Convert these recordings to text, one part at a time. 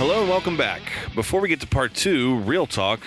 Hello and welcome back. Before we get to part 2, Real Talk,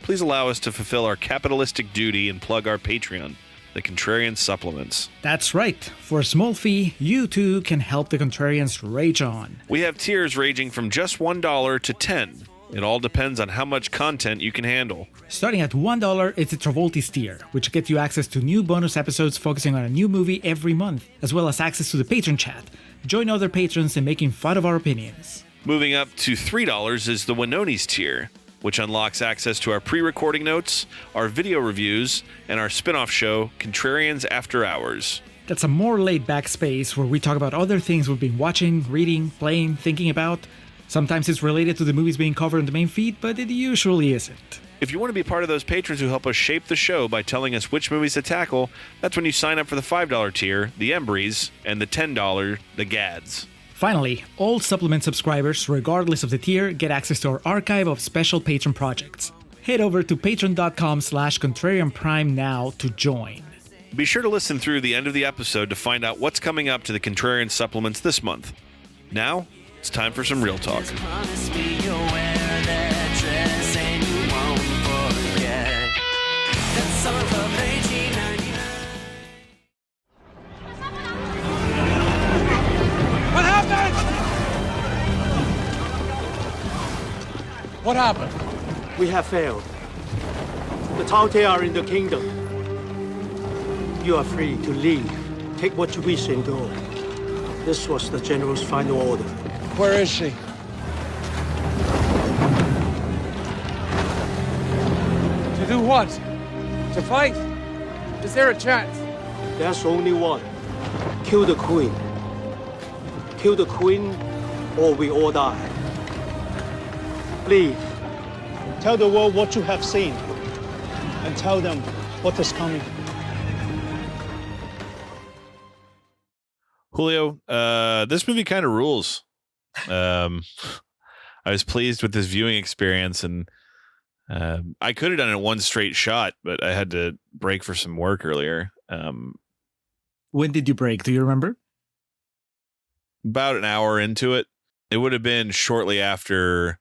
please allow us to fulfill our capitalistic duty and plug our Patreon, the Contrarian Supplements. That's right. For a small fee, you too can help the Contrarians rage on. We have tiers ranging from just $1 to $10. It all depends on how much content you can handle. Starting at $1, it's the Travoltis tier, which gets you access to new bonus episodes focusing on a new movie every month, as well as access to the patron chat. Join other patrons in making fun of our opinions. Moving up to $3 is the Winonis tier, which unlocks access to our pre-recording notes, our video reviews, and our spin-off show, Contrarians After Hours. That's a more laid-back space where we talk about other things we've been watching, reading, playing, thinking about. Sometimes it's related to the movies being covered in the main feed, but it usually isn't. If you want to be part of those patrons who help us shape the show by telling us which movies to tackle, that's when you sign up for the $5 tier, the Embries, and the $10, the Gads. Finally, all supplement subscribers, regardless of the tier, get access to our archive of special patron projects. Head over to patreon.com/contrarianprime now to join. Be sure to listen through the end of the episode to find out what's coming up to the Contrarian Supplements this month. Now, it's time for some Real Talk. What happened? We have failed. The Taote are in the kingdom. You are free to leave. Take what you wish and go. This was the general's final order. Where is she? To do what? To fight? Is there a chance? There's only one. Kill the queen. Kill the queen, or we all die. Leave. Tell the world what you have seen. And tell them what is coming. Julio, this movie kind of rules. I was pleased with this viewing experience, and I could have done it one straight shot, but I had to break for some work earlier. When did you break? Do you remember? About an hour into it. It would have been shortly after.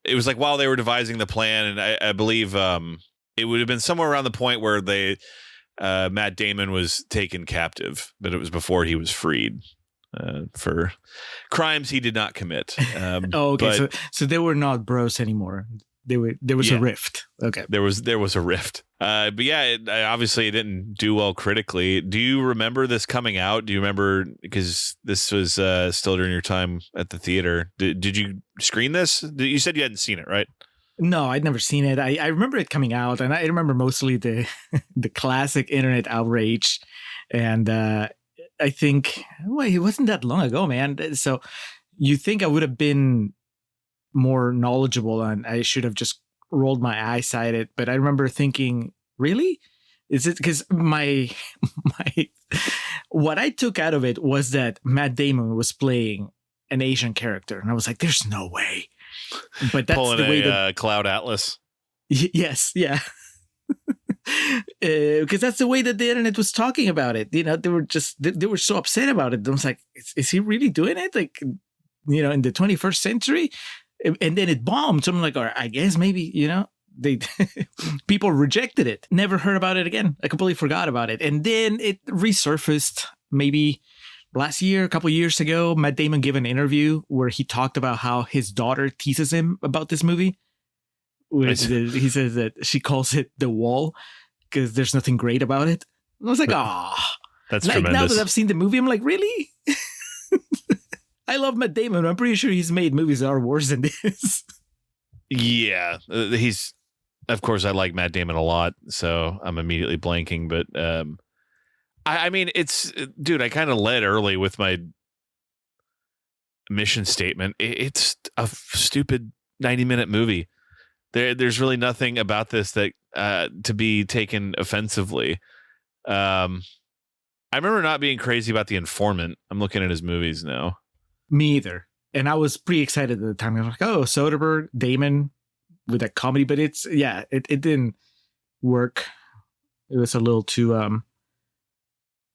It was like while they were devising the plan, and I believe it would have been somewhere around the point where Matt Damon was taken captive, but it was before he was freed for crimes he did not commit. Okay, so they were not bros anymore. There was a rift. Okay, there was a rift. But yeah, obviously it didn't do well critically. Do you remember this coming out? Do you remember, because this was still during your time at the theater? Did you screen this? You said you hadn't seen it, right? No, I'd never seen it. I remember it coming out, and I remember mostly the classic internet outrage. And I think, well, it wasn't that long ago, man. So you think I would have been more knowledgeable, and I should have just rolled my eyes at it. But I remember thinking, really? Is it because my what I took out of it was that Matt Damon was playing an Asian character, and I was like, "There's no way." But that's pulling the way that Cloud Atlas. Yes, yeah. Because that's the way that the internet was talking about it. You know, they were so upset about it. I was like, is he really doing it? Like, you know, in the 21st century? And then it bombed. So I'm like, all right, I guess maybe, you know, they people rejected it. Never heard about it again. I completely forgot about it. And then it resurfaced maybe last year, a couple years ago. Matt Damon gave an interview where he talked about how his daughter teases him about this movie. He says that she calls it The Wall because there's nothing great about it. And I was like, that's like, tremendous. Now that I've seen the movie, I'm like, really? I love Matt Damon. I'm pretty sure he's made movies that are worse than this. Yeah, of course, I like Matt Damon a lot, so I'm immediately blanking. But I mean, dude, I kind of led early with my mission statement. It's a stupid 90-minute movie. There's really nothing about this that to be taken offensively. I remember not being crazy about The Informant. I'm looking at his movies now. Me either. And I was pretty excited at the time. I was like, oh, Soderbergh, Damon with that comedy. But it didn't work. It was a little too...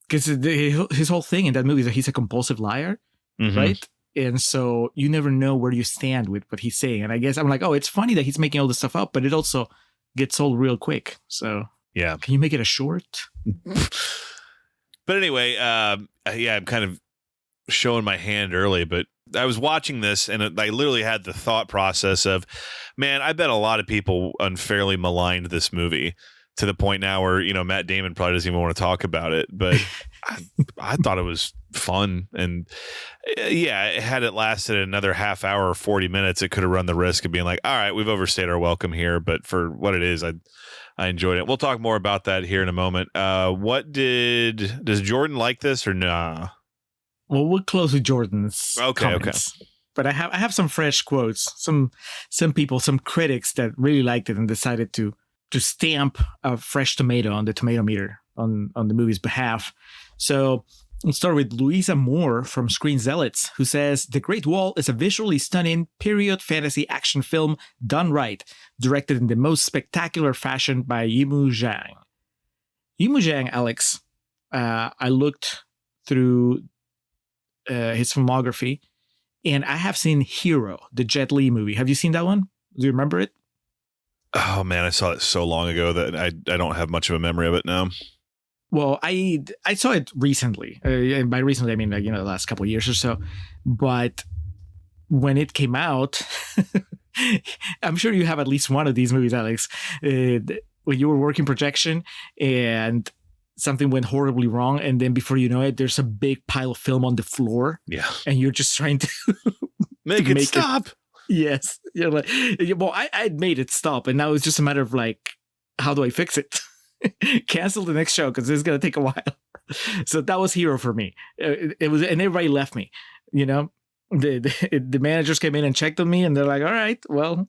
Because his whole thing in that movie is that he's a compulsive liar, right? And so you never know where you stand with what he's saying. And I guess I'm like, oh, it's funny that he's making all this stuff up, but it also gets old real quick. So Yeah. can you make it a short? But anyway, yeah, I'm kind of showing my hand early, but I was watching this and I literally had the thought process of, man, I bet a lot of people unfairly maligned this movie to the point now where, Matt Damon probably doesn't even want to talk about it. But I thought it was fun. And yeah, had it lasted another half hour or 40 minutes, it could have run the risk of being like, all right, we've overstayed our welcome here. But for what it is, I enjoyed it. We'll talk more about that here in a moment. Does Jordan like this or nah? Well, we'll close with Jordan's comments. But I have some fresh quotes. Some people, some critics that really liked it and decided to stamp a fresh tomato on the tomato meter on the movie's behalf. So let's start with Louisa Moore from Screen Zealots, who says, The Great Wall is a visually stunning period fantasy action film done right, directed in the most spectacular fashion by Yimou Zhang. Yimou Zhang, Alex, I looked through his filmography, and I have seen Hero, the Jet Li movie. Have you seen that one? Do you remember it? Oh man, I saw it so long ago that I don't have much of a memory of it now. Well, I saw it recently. By recently, I mean the last couple of years or so. But when it came out, I'm sure you have at least one of these movies, Alex. When you were working projection and something went horribly wrong, and then before you know it, there's a big pile of film on the floor. Yeah, and you're just trying to make it stop. Yes, you're like, well, I made it stop, and now it's just a matter of like, how do I fix it? Cancel the next show because it's gonna take a while. So that was Hero for me. It was, and everybody left me. The managers came in and checked on me, and they're like, "All right, well,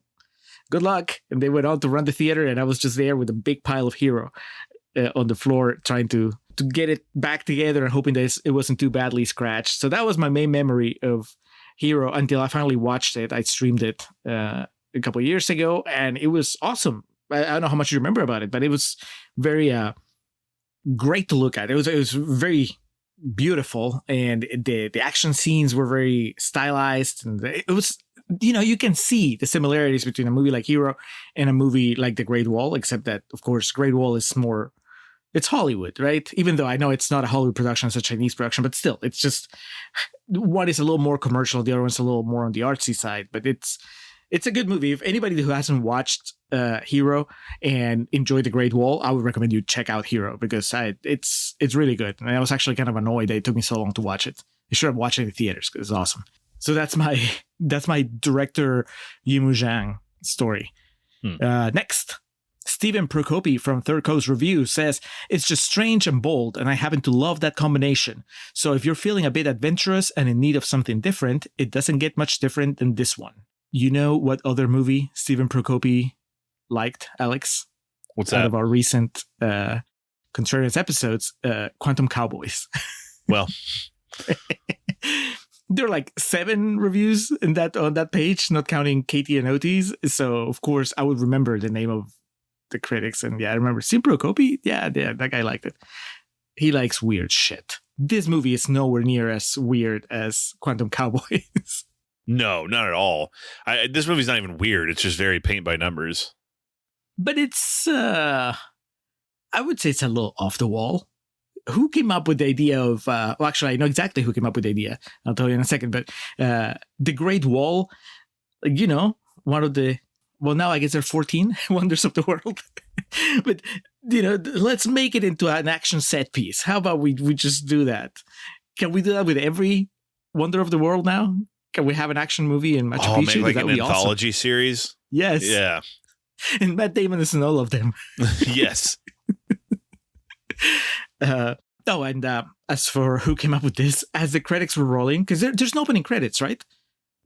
good luck." And they went on to run the theater, and I was just there with a big pile of Hero on the floor, trying to get it back together and hoping that it wasn't too badly scratched. So that was my main memory of Hero until I finally watched it. I streamed it a couple of years ago, and it was awesome. I don't know how much you remember about it, but it was very great to look at. It was very beautiful, and the action scenes were very stylized, and it was, you can see the similarities between a movie like Hero and a movie like The Great Wall, except that, of course, Great Wall is more, it's Hollywood, right? Even though I know it's not a Hollywood production, it's a Chinese production, but still, it's just, one is a little more commercial, the other one's a little more on the artsy side, but it's a good movie. If anybody who hasn't watched Hero and enjoyed The Great Wall, I would recommend you check out Hero, because it's really good. And I was actually kind of annoyed that it took me so long to watch it. I should have watched it in the theaters because it's awesome. So that's my director Yimou Zhang story. Next, Stephen Procopi from Third Coast Review says, it's just strange and bold, and I happen to love that combination. So if you're feeling a bit adventurous and in need of something different, it doesn't get much different than this one. You know what other movie Stephen Procopi liked, Alex? What's out that? Of our recent Contrarians episodes, Quantum Cowboys. Well, there are like 7 reviews on that page, not counting Katie and Otis. So of course I would remember the name of the critics, and yeah, I remember Stephen Procopi. Yeah, that guy liked it. He likes weird shit. This movie is nowhere near as weird as Quantum Cowboys. No, not at all. This movie's not even weird. It's just very paint by numbers. But it's, I would say it's a little off the wall. Who came up with the idea of, well, actually, I know exactly who came up with the idea. I'll tell you in a second. But The Great Wall, one of the, well, now I guess there are 14 wonders of the world. But, let's make it into an action set piece. How about we just do that? Can we do that with every wonder of the world now? Can we have an action movie in Machu Picchu? Like an anthology series? Yes. Yeah. And Matt Damon is in all of them. Yes. As for who came up with this, as the credits were rolling, because there's no opening credits, right?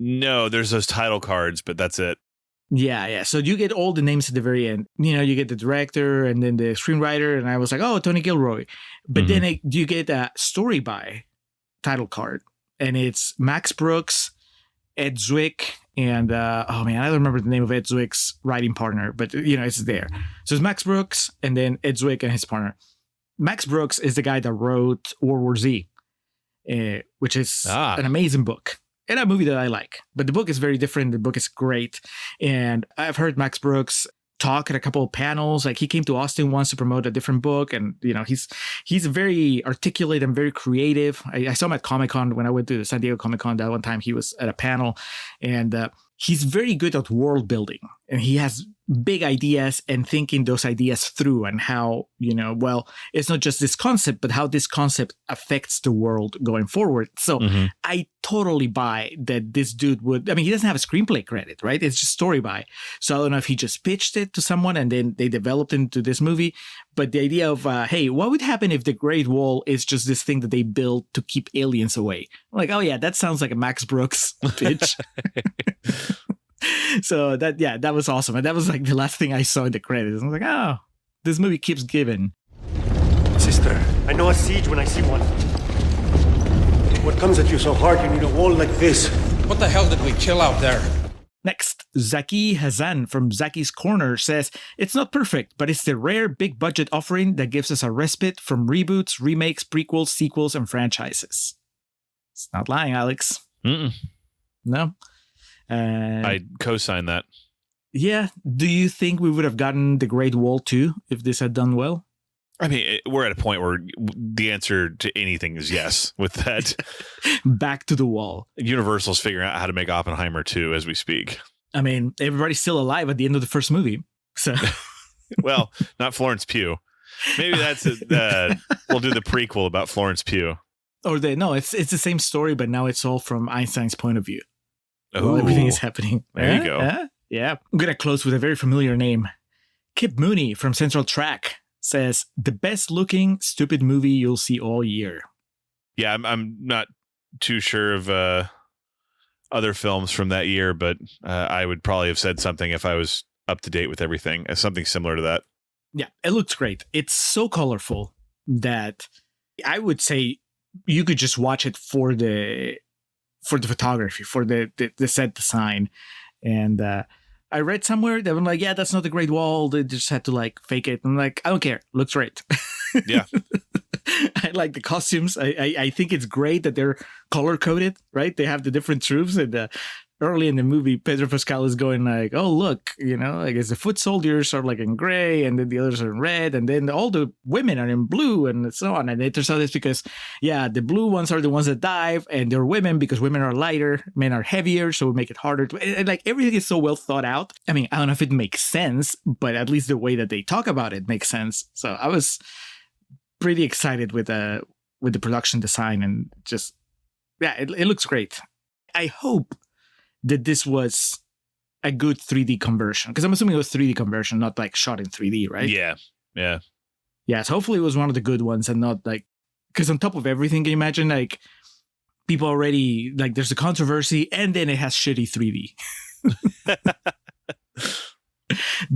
No, there's those title cards, but that's it. Yeah. So you get all the names at the very end. You get the director and then the screenwriter, and I was like, oh, Tony Gilroy. But then you get a story by title card, and it's Max Brooks, Ed Zwick, and I don't remember the name of Ed Zwick's writing partner, but it's there. So it's Max Brooks and then Ed Zwick and his partner. Max Brooks is the guy that wrote World War Z, which is an amazing book. and a movie that I like. But the book is very different. The book is great. And I've heard Max Brooks talk at a couple of panels. Like he came to Austin once to promote a different book. And, he's very articulate and very creative. I saw him at Comic-Con when I went to the San Diego Comic-Con that one time. He was at a panel, and he's very good at world building, and he has big ideas and thinking those ideas through, and how, it's not just this concept, but how this concept affects the world going forward. So I totally buy that this dude he doesn't have a screenplay credit, right? It's just story by. So I don't know if he just pitched it to someone and then they developed into this movie. But the idea of, hey, what would happen if the Great Wall is just this thing that they build to keep aliens away? I'm like, oh yeah, that sounds like a Max Brooks pitch. So that was awesome. And that was like the last thing I saw in the credits. I was like, oh, this movie keeps giving. Sister, I know a siege when I see one. What comes at you so hard you need a wall like this? What the hell did we kill out there? Next, Zaki Hazan from Zaki's Corner says, it's not perfect, but it's the rare big budget offering that gives us a respite from reboots, remakes, prequels, sequels, and franchises. It's not lying, Alex. No? I co-sign that. Yeah. Do you think we would have gotten The Great Wall 2 if this had done well? I mean, we're at a point where the answer to anything is yes with that. Back to the wall. Universal's figuring out how to make Oppenheimer 2 as we speak. I mean, everybody's still alive at the end of the first movie. So, well, not Florence Pugh. Maybe that's we'll do the prequel about Florence Pugh. Or it's the same story, but now it's all from Einstein's point of view. Oh, everything is happening. There you go. Yeah. I'm going to close with a very familiar name. Kip Mooney from Central Track says, the best looking stupid movie you'll see all year. Yeah, I'm not too sure of other films from that year, but I would probably have said something if I was up to date with everything, something similar to that. Yeah, it looks great. It's so colorful that I would say you could just watch it for the photography, for the set design. And I read somewhere that I'm like, yeah, that's not the Great Wall. They just had to like fake it. I'm like, I don't care. Looks great. Yeah. I like the costumes. I think it's great that they're color coded, right? They have the different troops. And early in the movie, Pedro Pascal is going like, oh, look, I guess the foot soldiers are like in gray, and then the others are in red, and then all the women are in blue, and so on. And it turns out it's because, the blue ones are the ones that dive, and they're women because women are lighter, men are heavier, so we make it harder. And like everything is so well thought out. I mean, I don't know if it makes sense, but at least the way that they talk about it makes sense. So I was pretty excited with the production design, and just, it looks great. I hope that this was a good 3D conversion, because I'm assuming it was 3D conversion, not like shot in 3D, right? Yeah. Yes, hopefully it was one of the good ones, and not like, because on top of everything, can you imagine like people already, like there's a controversy and then it has shitty 3D.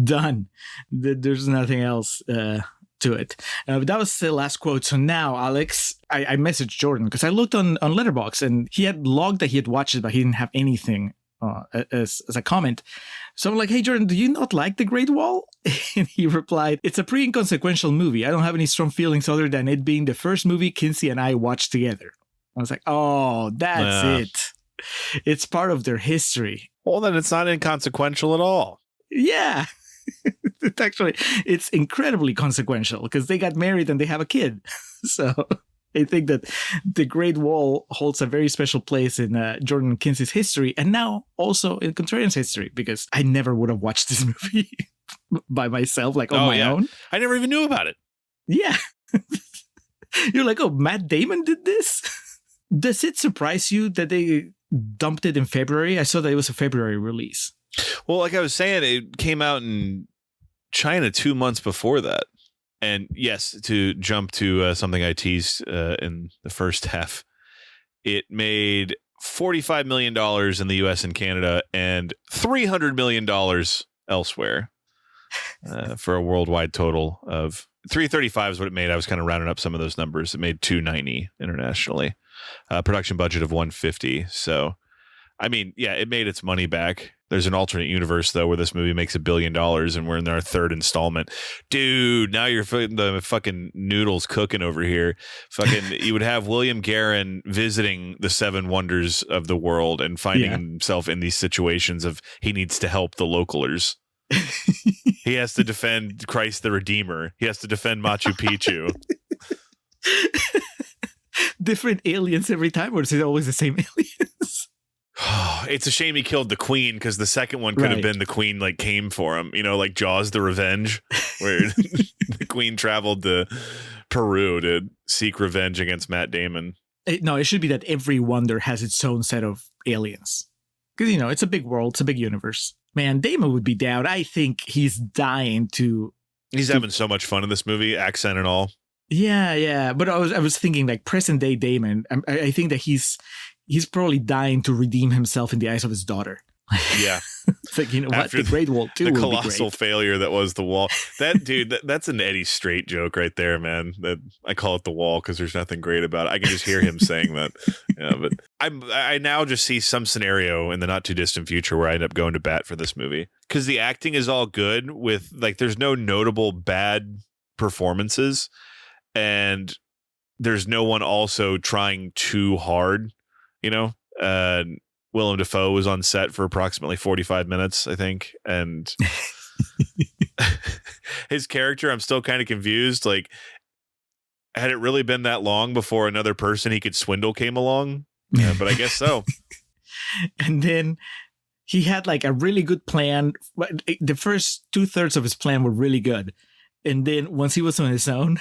Done. There's nothing else to it. But that was the last quote. So now, Alex, I messaged Jordan because I looked on Letterboxd, and he had logged that he had watched it, but he didn't have anything as a comment. So I'm like, hey, Jordan, do you not like The Great Wall? And he replied, it's a pretty inconsequential movie. I don't have any strong feelings other than it being the first movie Kinsey and I watched together. I was like, oh, that's it. It's part of their history. Well, then it's not inconsequential at all. Yeah. It's incredibly consequential because they got married and they have a kid. So I think that The Great Wall holds a very special place in Jordan and Kinsey's history, and now also in Contrarian's history, because I never would have watched this movie by myself, like on my own. I never even knew about it. Yeah. You're like, oh, Matt Damon did this? Does it surprise you that they dumped it in February? I saw that it was a February release. Well, like I was saying, it came out in China 2 months before that. And yes, to jump to something I teased in the first half, it made $45 million in the US and Canada and $300 million elsewhere for a worldwide total of 335 is what it made. I was kind of rounding up some of those numbers. It made 290 internationally, production budget of 150. So I mean, yeah, it made its money back. There's an alternate universe, though, where this movie makes $1 billion and we're in our third installment. Dude, now you're the fucking noodles cooking over here. Fucking, you would have William Guerin visiting the seven wonders of the world and finding himself in these situations of he needs to help the localers. He has to defend Christ the Redeemer. He has to defend Machu Picchu. Different aliens every time, or is it always the same aliens? It's a shame he killed the queen, because the second one could have been the queen like came for him, like Jaws the Revenge, where the queen traveled to Peru to seek revenge against Matt Damon. No, it should be that every wonder has its own set of aliens, because it's a big world, it's a big universe. Man, Damon would be down. I think he's dying to. He's having so much fun in this movie, accent and all. Yeah. But I was thinking like present day Damon. I think that he's probably dying to redeem himself in the eyes of his daughter. Yeah. It's like, After the Great Wall 2 the will colossal be great. failure that was the wall. That dude, that's an Eddie Strait joke right there, man. That I call it the wall because there's nothing great about it. I can just hear him saying that. Yeah, but I now just see some scenario in the not too distant future where I end up going to bat for this movie, because the acting is all good with like there's no notable bad performances, and there's no one also trying too hard. Willem Dafoe was on set for approximately 45 minutes, I think. And his character, I'm still kind of confused. Like, had it really been that long before another person he could swindle came along? Yeah, but I guess so. And then he had like a really good plan. The first 2/3 of his plan were really good. And then once he was on his own,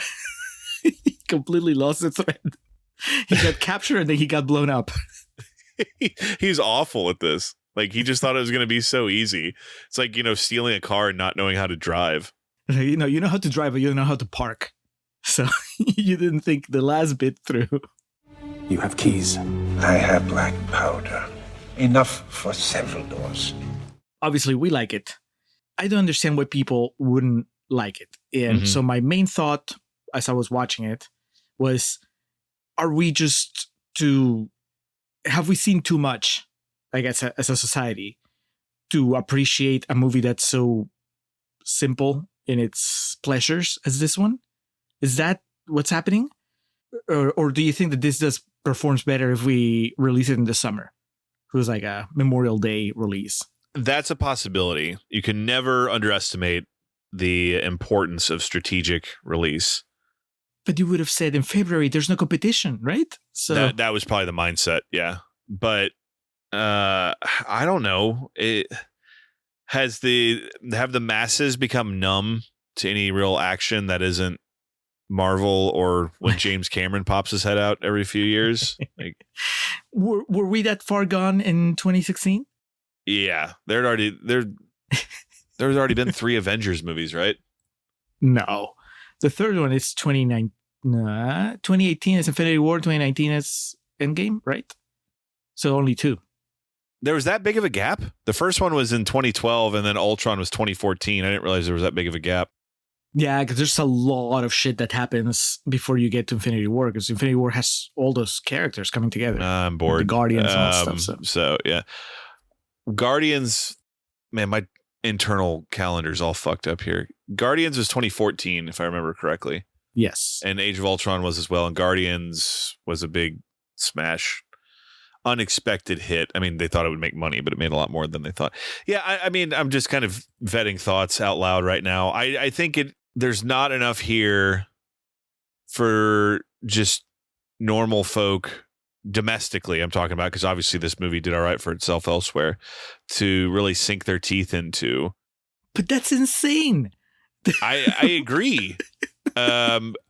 he completely lost the thread. He got captured and then he got blown up. He's awful at this. Like, he just thought it was going to be so easy. It's like, stealing a car and not knowing how to drive. You know how to drive, but you don't know how to park. So you didn't think the last bit through. You have keys. I have black powder. Enough for several doors. Obviously, we like it. I don't understand why people wouldn't like it. And so my main thought as I was watching it was, have we seen too much, like as a society, to appreciate a movie that's so simple in its pleasures as this one? Is that what's happening? Or do you think that this performs better if we release it in the summer? It was like a Memorial Day release. That's a possibility. You can never underestimate the importance of strategic release. But you would have said in February, there's no competition, right? So that was probably the mindset, yeah. But I don't know. Have the masses become numb to any real action that isn't Marvel or when James Cameron pops his head out every few years? Like, were we that far gone in 2016? Yeah, there's already been 3 Avengers movies, right? No. The third one is 2018 is Infinity War, 2019 is Endgame, right? So only 2. There was that big of a gap? The first one was in 2012 and then Ultron was 2014. I didn't realize there was that big of a gap. Yeah, because there's a lot of shit that happens before you get to Infinity War, because Infinity War has all those characters coming together. I'm bored. The Guardians and all that stuff. So, yeah. Guardians, man, my internal calendar's all fucked up here. Guardians was 2014, if I remember correctly. Yes. And Age of Ultron was as well. And Guardians was a big smash. Unexpected hit. I mean, they thought it would make money, but it made a lot more than they thought. Yeah, I mean, I'm just kind of vetting thoughts out loud right now. I think there's not enough here for just normal folk domestically, I'm talking about, because obviously this movie did all right for itself elsewhere, to really sink their teeth into. But that's insane. I agree.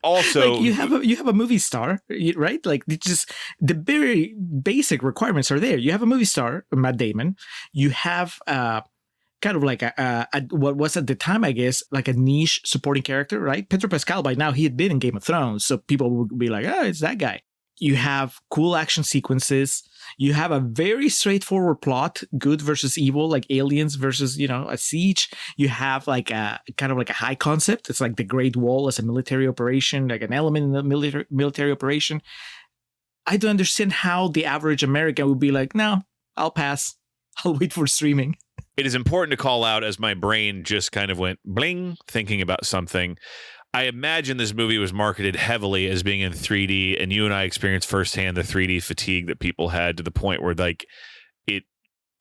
Also, like you have a movie star, right? Like just the very basic requirements are there. You have a movie star, Matt Damon. You have kind of like a what was at the time, I guess, like a niche supporting character, right? Pedro Pascal, by now he had been in Game of Thrones, so people would be like, oh, it's that guy. You have cool action sequences. You have a very straightforward plot, good versus evil, like aliens versus, a siege. You have like a kind of like a high concept. It's like the Great Wall as a military operation, like an element in the military operation. I don't understand how the average American would be like, no, I'll pass. I'll wait for streaming. It is important to call out, as my brain just kind of went bling thinking about something. I imagine this movie was marketed heavily as being in 3D, and you and I experienced firsthand the 3D fatigue that people had, to the point where like it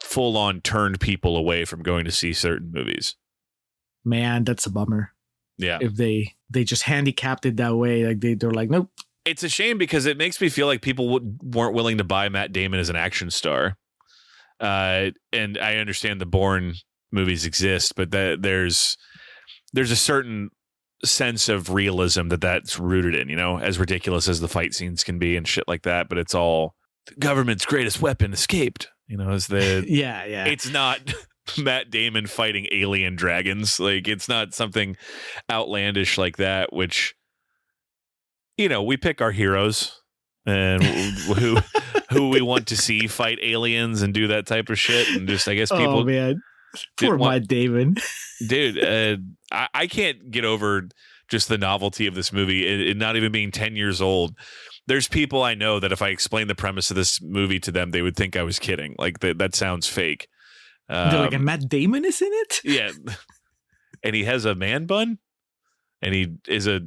full on turned people away from going to see certain movies. Man, that's a bummer. Yeah. If they just handicapped it that way, like they're like, nope. It's a shame because it makes me feel like people weren't willing to buy Matt Damon as an action star. And I understand the Bourne movies exist, but there's a certain sense of realism that's rooted in, as ridiculous as the fight scenes can be and shit like that. But it's all the government's greatest weapon escaped, is the yeah. It's not Matt Damon fighting alien dragons. Like, it's not something outlandish like that, which, we pick our heroes and who we want to see fight aliens and do that type of shit. And just, I guess people, oh man, poor Matt Damon. Dude, I can't get over just the novelty of this movie. It not even being 10 years old. There's people I know that if I explained the premise of this movie to them, they would think I was kidding. Like that sounds fake. They're like, and Matt Damon is in it? Yeah. And he has a man bun and he is a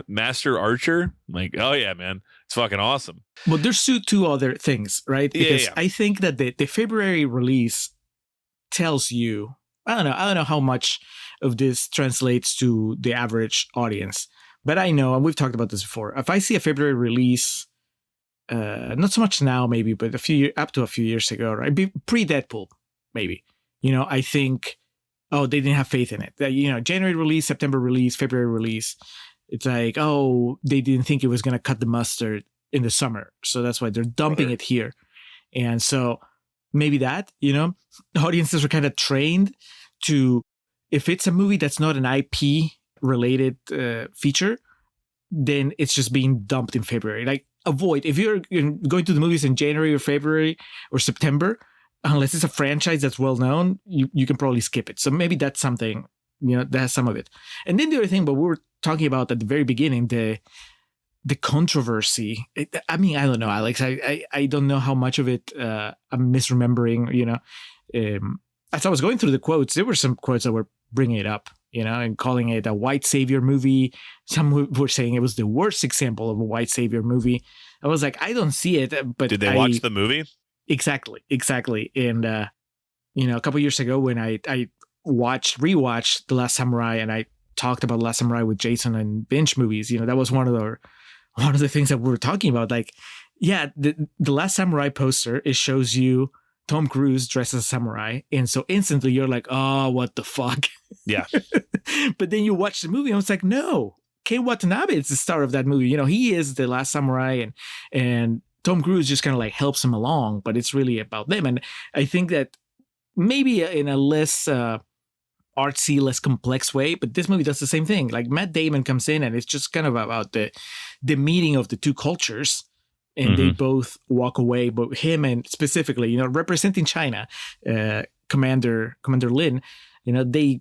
master archer. I'm like, oh yeah, man, it's fucking awesome. But there's two other things, right? Because yeah. I think that the February release tells you, I don't know how much of this translates to the average audience, but I know, and we've talked about this before, if I see a February release, not so much now maybe, but up to a few years ago, right? Pre-Deadpool, maybe. I think, oh, they didn't have faith in it. January release, September release, February release. It's like, oh, they didn't think it was going to cut the mustard in the summer. So that's why they're dumping it here. And so maybe that, audiences are kind of trained to, if it's a movie that's not an IP related feature, then it's just being dumped in February. Like, avoid, if you're going to the movies in January or February or September, unless it's a franchise that's well known, you can probably skip it. So maybe that's something, that has some of it. And then the other thing, but we were talking about at the very beginning, the controversy. I don't know, Alex. I don't know how much of it I'm misremembering. As I was going through the quotes, there were some quotes that were bringing it up, and calling it a white savior movie. Some were saying it was the worst example of a white savior movie. I was like, I don't see it. But did they watch the movie? Exactly. And, a couple years ago when I rewatched The Last Samurai, and I talked about The Last Samurai with Jason and binge movies, that was one of the things that we were talking about. Like, yeah, the Last Samurai poster, it shows you Tom Cruise dressed as a samurai. And so instantly you're like, oh, what the fuck? Yeah. But then you watch the movie and it's like, no, Ken Watanabe is the star of that movie. He is the Last Samurai, and Tom Cruise just kind of like helps him along, but it's really about them. And I think that maybe in a less artsy, less complex way, but this movie does the same thing. Like, Matt Damon comes in and it's just kind of about the meeting of the two cultures, and they both walk away, but him and specifically, representing China, Commander Lin, they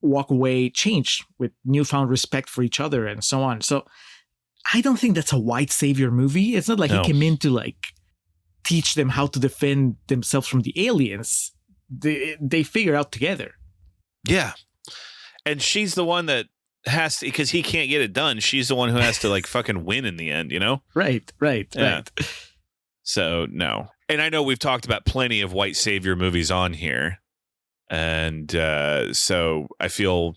walk away changed with newfound respect for each other and so on. So I don't think that's a white savior movie. It's not like he came in to like teach them how to defend themselves from the aliens. They figure out together. Yeah. And she's the one that has to, because he can't get it done. She's the one who has to like fucking win in the end, Right. Yeah. So no. And I know we've talked about plenty of white savior movies on here. And so I feel,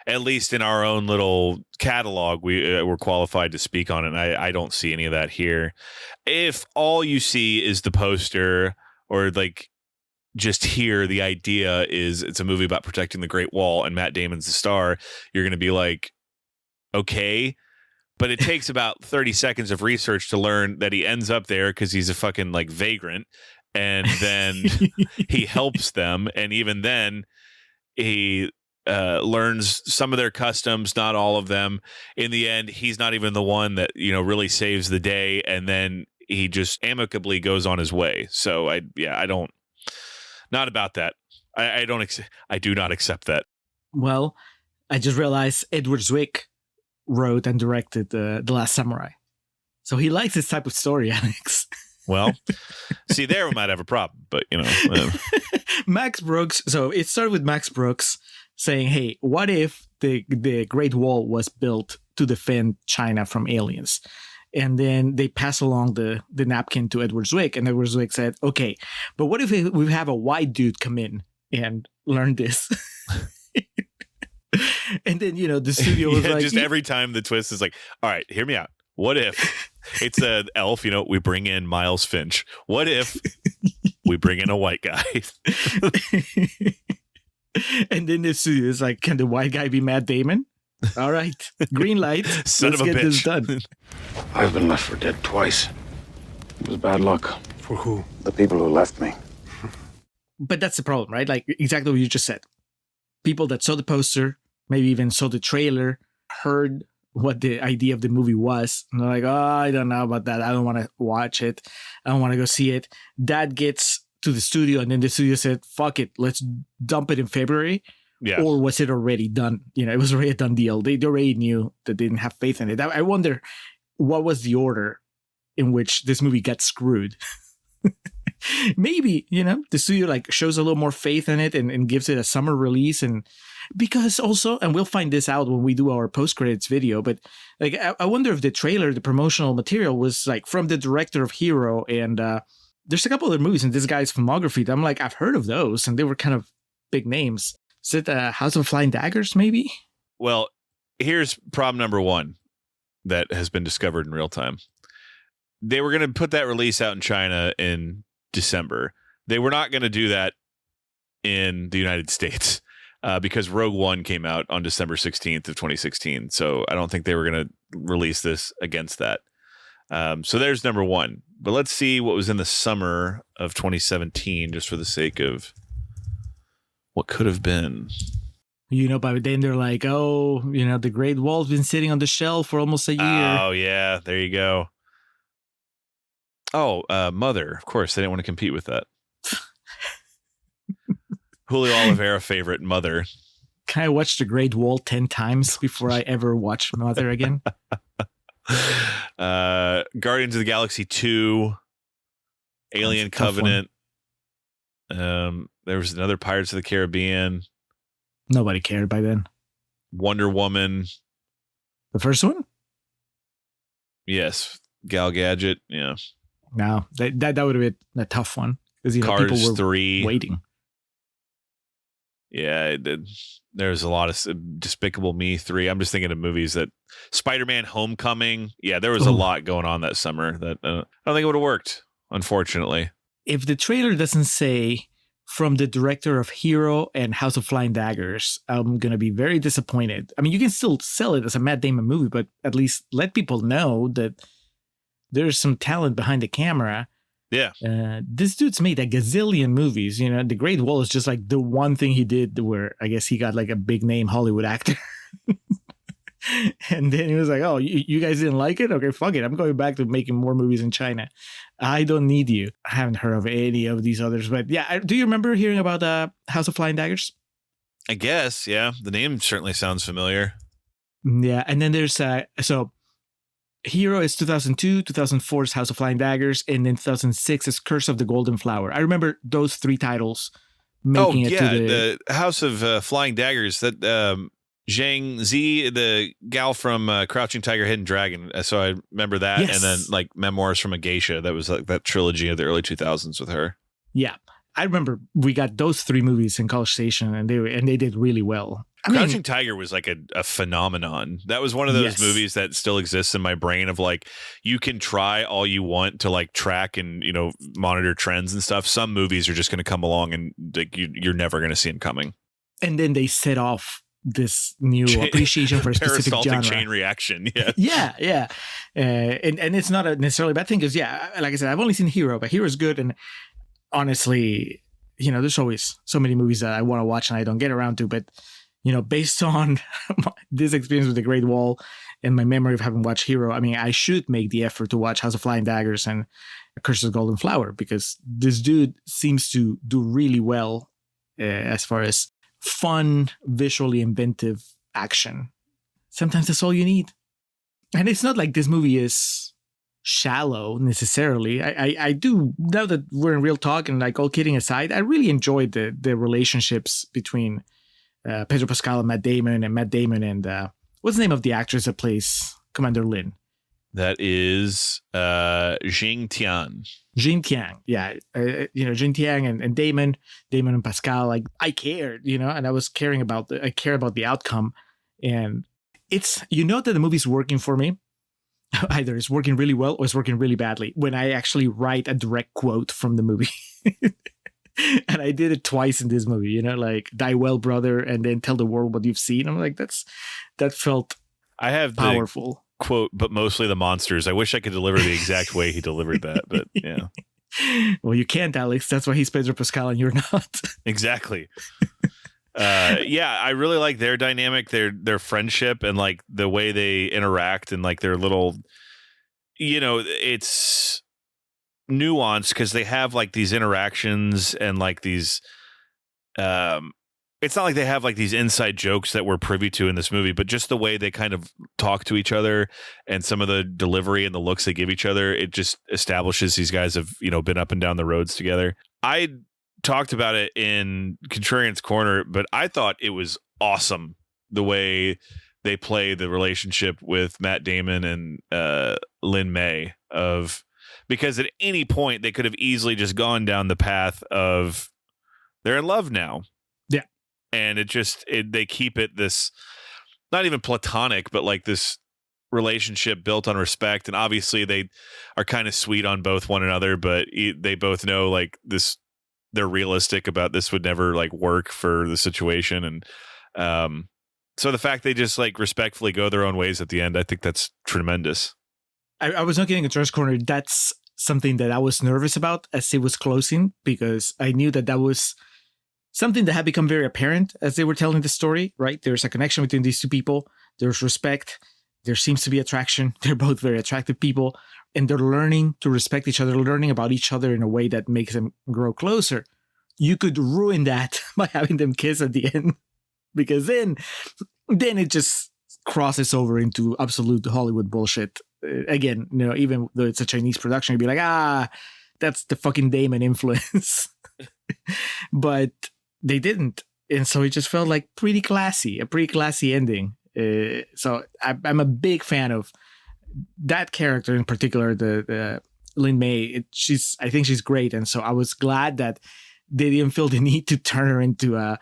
at least in our own little catalog, we're qualified to speak on it. And I don't see any of that here. If all you see is the poster, or like just hear the idea is it's a movie about protecting the Great Wall and Matt Damon's the star, you're going to be like, okay. But it takes about 30 seconds of research to learn that he ends up there because he's a fucking like vagrant. And then he helps them. And even then he learns some of their customs, not all of them. In the end, he's not even the one that, really saves the day. And then he just amicably goes on his way. So not about that. I do not accept that. Well, I just realized Edward Zwick wrote and directed The Last Samurai. So he likes this type of story, Alex. Well, see, there we might have a problem, but Max Brooks. So it started with Max Brooks saying, "Hey, what if the Great Wall was built to defend China from aliens?" And then they pass along the napkin to Edward Zwick, and Edward Zwick said, "Okay, but what if we have a white dude come in and learn this?" And then the studio was like, just every time the twist is like, "All right, hear me out. What if it's an elf? We bring in Miles Finch. What if we bring in a white guy?" And then the studio is like, "Can the white guy be Matt Damon?" All right, green light. Son Let's of a get bitch. this done. I've been left for dead twice. It was bad luck. For who? The people who left me. But that's the problem, right? Like exactly what you just said. People that saw the poster, maybe even saw the trailer, heard what the idea of the movie was, and they're like, "Oh, I don't know about that. I don't want to watch it. I don't want to go see it." That gets to the studio, and then the studio said, "Fuck it, let's dump it in February." Yeah. Or was it already done? It was already a done deal. They already knew that they didn't have faith in it. I wonder what was the order in which this movie got screwed. Maybe, the studio shows a little more faith in it and gives it a summer release. And because also, and we'll find this out when we do our post-credits video, but I wonder if the trailer, the promotional material was from the director of Hero. And there's a couple other movies in this guy's filmography that I'm like, I've heard of those, and they were kind of big names. Is it House of Flying Daggers, maybe? Well, here's problem number one that has been discovered in real time. They were going to put that release out in China in December. They were not going to do that in the United States because Rogue One came out on December 16th of 2016. So I don't think they were going to release this against that. So there's number one. But let's see what was in the summer of 2017, just for the sake of what could have been. But then they're like, "Oh, the Great Wall's been sitting on the shelf for almost a year." Oh, yeah. There you go. Oh, Mother. Of course, they didn't want to compete with that. Julio Oliveira favorite, Mother. Can I watch The Great Wall 10 times before I ever watch Mother again? Guardians of the Galaxy 2, Alien Covenant. There was another Pirates of the Caribbean. Nobody cared by then. Wonder Woman. The first one? Yes. Gal Gadget. Yeah. No, that would have been a tough one because Cars people were 3. waiting. Yeah, there's a lot of Despicable Me 3. I'm just thinking of movies that Spider-Man Homecoming. Yeah, there was a lot going on that summer that I don't think it would have worked, unfortunately. If the trailer doesn't say from the director of Hero and House of Flying Daggers, I'm going to be very disappointed. I mean, you can still sell it as a Matt Damon movie, but at least let people know that there's some talent behind the camera. Yeah. This dude's made a gazillion movies. The Great Wall is just the one thing he did where I guess he got a big name Hollywood actor. And then he was like, "Oh, you guys didn't like it? Okay, fuck it. I'm going back to making more movies in China. I don't need you." I haven't heard of any of these others, but yeah. Do you remember hearing about House of Flying Daggers? I guess, yeah. The name certainly sounds familiar. Yeah, and then there's so Hero is 2002, 2004 is House of Flying Daggers, and then 2006 is Curse of the Golden Flower. I remember those three titles making it to the House of Flying Daggers. That Zhang Zi, the gal from Crouching Tiger, Hidden Dragon. So I remember that, Yes. and then Memoirs from a Geisha. That was that trilogy of the early 2000s with her. Yeah, I remember we got those three movies in College Station, and they did really well. Crouching Tiger was a phenomenon. That was one of those movies that still exists in my brain of you can try all you want to track and monitor trends and stuff. Some movies are just going to come along and you're never going to see them coming. And then they set off this new appreciation for a specific peristaltic genre. chain reaction. Yeah. Yeah. And it's not a necessarily bad thing because, like I said, I've only seen Hero, but Hero's good. And honestly, there's always so many movies that I want to watch and I don't get around to. But, based on this experience with The Great Wall and my memory of having watched Hero, I mean, I should make the effort to watch House of Flying Daggers and Curse of the Golden Flower because this dude seems to do really well as far as fun, visually inventive action. Sometimes that's all you need. And it's not like this movie is shallow necessarily. I do, now that we're in real talk and like all kidding aside, I really enjoyed the relationships between Pedro Pascal and Matt Damon and what's the name of the actress that plays Commander Lin? That is Jing Tian. Jin Tiang, yeah, Jin Tiang and Damon and Pascal. Like I cared, and I was caring about I care about the outcome, and it's that the movie's working for me. Either it's working really well or it's working really badly when I actually write a direct quote from the movie. And I did it twice in this movie, like "Die well, brother," and then "Tell the world what you've seen." I'm like, that felt I have powerful. Quote, but mostly the monsters. I wish I could deliver the exact way he delivered that, but yeah. Well, you can't, Alex. That's why he's Pedro Pascal and you're not. Exactly. Yeah, I really like their dynamic, their friendship, and like the way they interact, and like their little, it's nuanced because they have like these interactions and like these. It's not like they have like these inside jokes that we're privy to in this movie, but just the way they kind of talk to each other and some of the delivery and the looks they give each other, it just establishes these guys have, been up and down the roads together. I talked about it in Contrarian's Corner, but I thought it was awesome the way they play the relationship with Matt Damon and Lin May because at any point they could have easily just gone down the path of they're in love now. And they keep it this, not even platonic, but like this relationship built on respect. And obviously they are kind of sweet on both one another, but they both know like this, they're realistic about this would never like work for the situation. And so the fact they just like respectfully go their own ways at the end, I think that's tremendous. I was not getting a Contrarian's Corner. That's something that I was nervous about as it was closing, because I knew that was something that had become very apparent as they were telling the story, right? There's a connection between these two people. There's respect. There seems to be attraction. They're both very attractive people, and they're learning to respect each other, learning about each other in a way that makes them grow closer. You could ruin that by having them kiss at the end, because then it just crosses over into absolute Hollywood bullshit. Again, even though it's a Chinese production, you'd be like, that's the fucking Damon influence. But they didn't, and so it just felt like a pretty classy ending. So I'm a big fan of that character in particular, the Lin May. I think she's great, and so I was glad that they didn't feel the need to turn her into a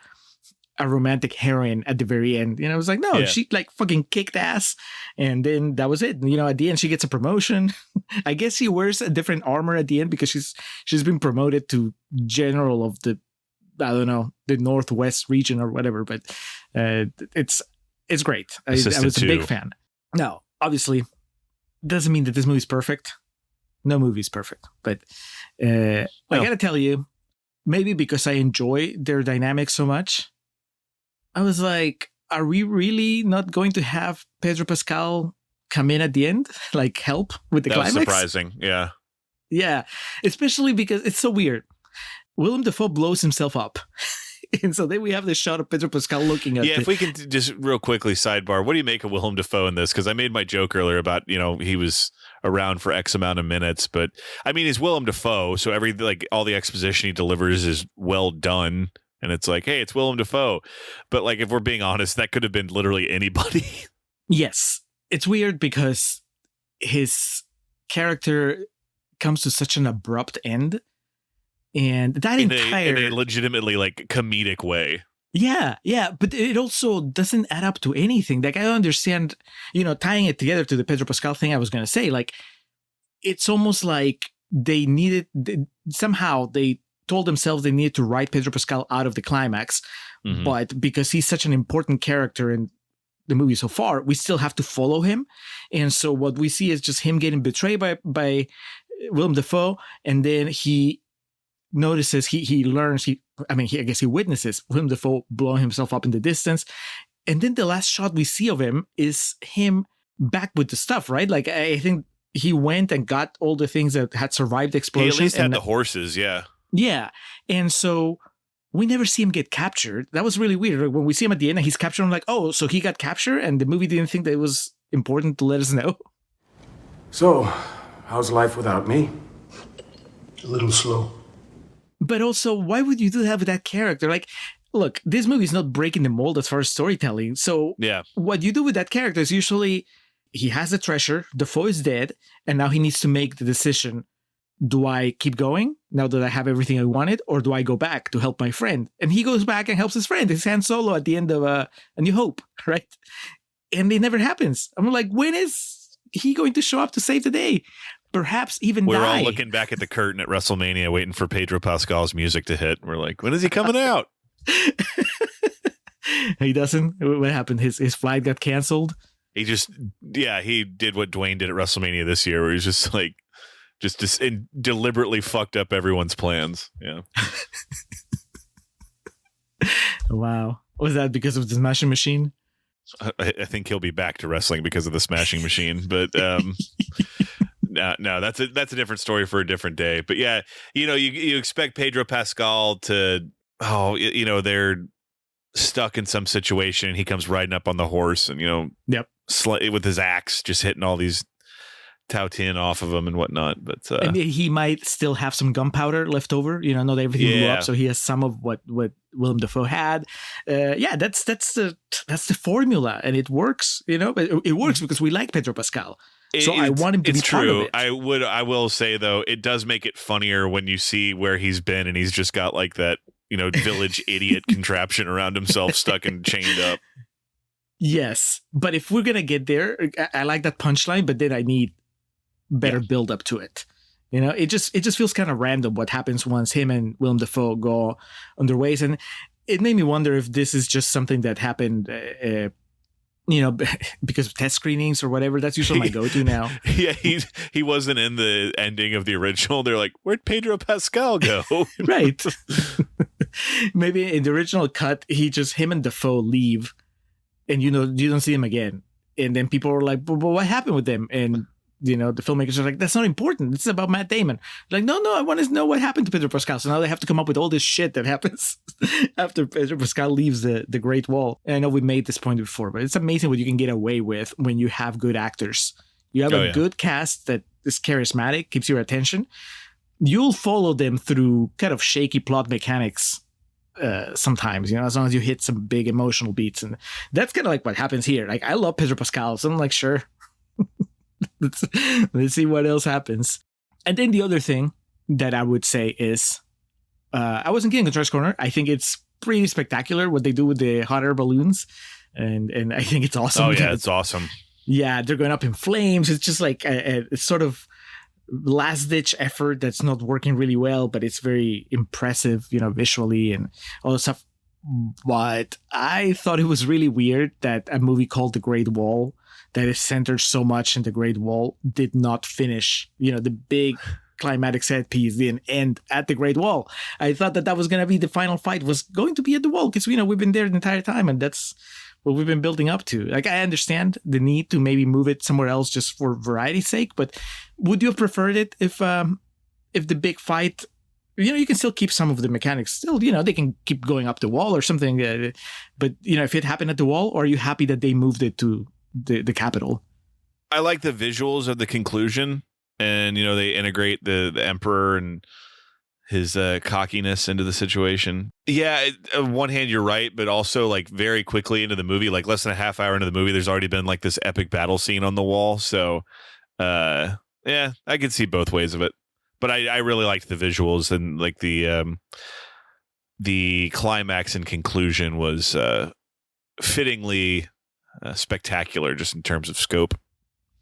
romantic heroine at the very end. I was like, no, she like fucking kicked ass, and then that was it. At the end she gets a promotion. I guess she wears a different armor at the end because she's been promoted to general of the, I don't know, the Northwest region or whatever. But it's great. I was a big fan. Now, obviously, doesn't mean that this movie's perfect. No movie's perfect, but I gotta tell you, maybe because I enjoy their dynamic so much, I was like, are we really not going to have Pedro Pascal come in at the end, like help with the climax? That was surprising, yeah. Yeah, especially because it's so weird. Willem Dafoe blows himself up. And so then we have this shot of Pedro Pascal looking at if we can just real quickly sidebar, what do you make of Willem Dafoe in this? Because I made my joke earlier about, he was around for X amount of minutes, but I mean, he's Willem Dafoe, so all the exposition he delivers is well done. And it's like, hey, it's Willem Dafoe. But like, if we're being honest, that could have been literally anybody. Yes. It's weird because his character comes to such an abrupt end. And that in a legitimately like comedic way. Yeah. But it also doesn't add up to anything. Like, I don't understand, tying it together to the Pedro Pascal thing I was going to say, like, it's almost like they told themselves they needed to write Pedro Pascal out of the climax, but because he's such an important character in the movie so far, we still have to follow him. And so what we see is just him getting betrayed by Willem Dafoe, and then he notices, he learns, I guess he witnesses Willem Dafoe blowing himself up in the distance, and then the last shot we see of him is him back with the stuff, right? Like, I think he went and got all the things that had survived the explosion. He at least had the horses, yeah. Yeah. And so we never see him get captured. That was really weird. When we see him at the end and he's captured, I'm like, oh, so he got captured and the movie didn't think that it was important to let us know. So, How's life without me? A little slow. But also, why would you do that with that character? Like, look, this movie is not breaking the mold as far as storytelling. So Yeah. what you do with that character is usually he has the treasure, Defoe is dead, and now he needs to make the decision. Do I keep going now that I have everything I wanted, or do I go back to help my friend? And he goes back and helps his friend. It's Han Solo at the end of A New Hope, right? And it never happens. I'm like, when is he going to show up to save the day? Perhaps even We're die. all looking back at the curtain at WrestleMania waiting for Pedro Pascal's music to hit. We're like, when is he coming out? He doesn't. What happened? His flight got canceled. He did what Dwayne did at WrestleMania this year, where he's just like, just deliberately fucked up everyone's plans. Yeah. Wow. Was that because of the smashing machine? I think he'll be back to wrestling because of the smashing machine, but no, that's a different story for a different day. But yeah, you expect Pedro Pascal to, they're stuck in some situation and he comes riding up on the horse and, Yep. With his axe, just hitting all these Tao Tin off of him and whatnot. But and he might still have some gunpowder left over. Not everything blew up, so he has some of what Willem Dafoe had. That's the formula, and it works. But it works because we like Pedro Pascal. So I want him to be part of it. I will say though, it does make it funnier when you see where he's been and he's just got like that, village idiot contraption around himself, stuck and chained up. Yes, but if we're gonna get there, I like that punchline, but then I need better build up to it. It just feels kind of random what happens once him and Willem Dafoe go on their ways, and it made me wonder if this is just something that happened, because of test screenings or whatever. That's usually my go-to now. Yeah, he wasn't in the ending of the original. They're like, where'd Pedro Pascal go? Right. Maybe in the original cut, him and Dafoe leave, and you don't see him again, and then people are like, but what happened with them? And the filmmakers are like, that's not important. This is about Matt Damon. Like, no, I want to know what happened to Pedro Pascal. So now they have to come up with all this shit that happens after Pedro Pascal leaves the Great Wall. And I know we made this point before, but it's amazing what you can get away with when you have good actors. You have a good cast that is charismatic, keeps your attention. You'll follow them through kind of shaky plot mechanics sometimes, as long as you hit some big emotional beats. And that's kind of like what happens here. Like, I love Pedro Pascal, so I'm like, sure. Let's see what else happens. And then the other thing that I would say is, I wasn't kidding, Contrast Corner. I think it's pretty spectacular what they do with the hot air balloons, and I think it's awesome. Oh yeah, it's awesome. Yeah, they're going up in flames. It's just like a sort of last ditch effort that's not working really well, but it's very impressive, visually and all the stuff. But I thought it was really weird that a movie called The Great Wall, that is centered so much in the Great Wall, did not finish. The big climatic set piece didn't end at the Great Wall. I thought that was going to be the final fight, was going to be at the wall, because we've been there the entire time, and that's what we've been building up to. Like, I understand the need to maybe move it somewhere else just for variety's sake, but would you have preferred it if the big fight, you can still keep some of the mechanics still, they can keep going up the wall or something, but if it happened at the wall, or are you happy that they moved it to the capital? I like the visuals of the conclusion, and they integrate the emperor and his cockiness into the situation. Yeah, on one hand you're right, but also like very quickly into the movie, like less than a half hour into the movie, there's already been like this epic battle scene on the wall. So yeah, I could see both ways of it, but I really liked the visuals, and like the climax and conclusion was fittingly spectacular, just in terms of scope.